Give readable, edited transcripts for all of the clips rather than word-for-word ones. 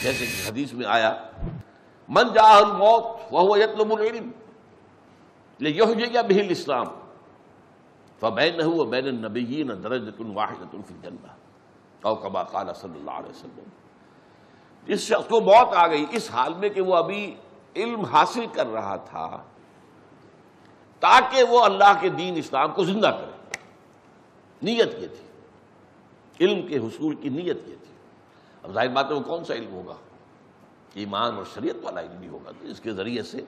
جیسے کہ حدیث میں آیا من جاءہ الموت وهو يطلب العلم ليحيي به الاسلام فبينه وبين النبيين درجة واحدة في الجنة او كما قال صلی اللہ علیہ وسلم. اس شخص کو موت آ گئی اس حال میں کہ وہ ابھی علم حاصل کر رہا تھا تاکہ وہ اللہ کے دین اسلام کو زندہ کرے. نیت یہ تھی، علم کے حصول کی نیت یہ تھی. اب ظاہر بات ہے وہ کون سا علم ہوگا؟ ایمان اور شریعت والا علم بھی ہوگا جس کے ذریعے سے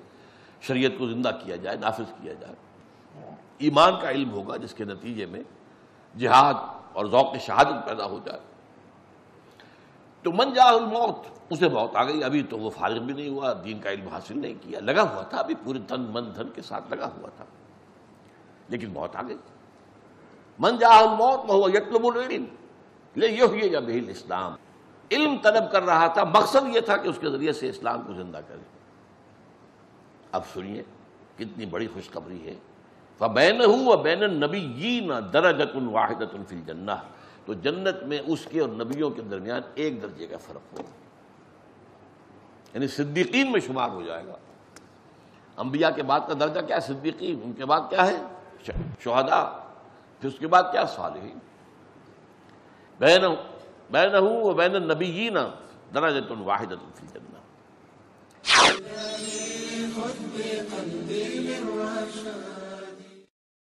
شریعت کو زندہ کیا جائے، نافذ کیا جائے. ایمان کا علم ہوگا جس کے نتیجے میں جہاد اور ذوق شہادت پیدا ہو جائے. تو من جاء الموت، اسے موت آ گئی، ابھی تو وہ فارغ بھی نہیں ہوا، دین کا علم حاصل نہیں کیا، لگا ہوا تھا، ابھی پورے تن من دھن کے ساتھ لگا ہوا تھا، لیکن موت آ گئی. من جاء الموت وهو يطلب العلم ليحيي به الاسلام، علم طلب کر رہا تھا، مقصد یہ تھا کہ اس کے ذریعے سے اسلام کو زندہ کرے. اب سنیے کتنی بڑی خوشخبری ہے. فَبَيْنَهُ وَبَيْنَ النَّبِيِّينَ دَرَجَةٌ وَاحِدَةٌ فِي الْجَنَّةِ، تو جنت میں اس کے اور نبیوں کے درمیان ایک درجے کا فرق ہوگا، یعنی صدیقین میں شمار ہو جائے گا. انبیاء کے بعد کا درجہ کیا ہے؟ صدیقین. ان کے بعد کیا ہے؟ شہداء. پھر اس کے بعد کیا؟ صالحین. بینہ وبین النبیین درجۃ واحدۃ فی الجنہ.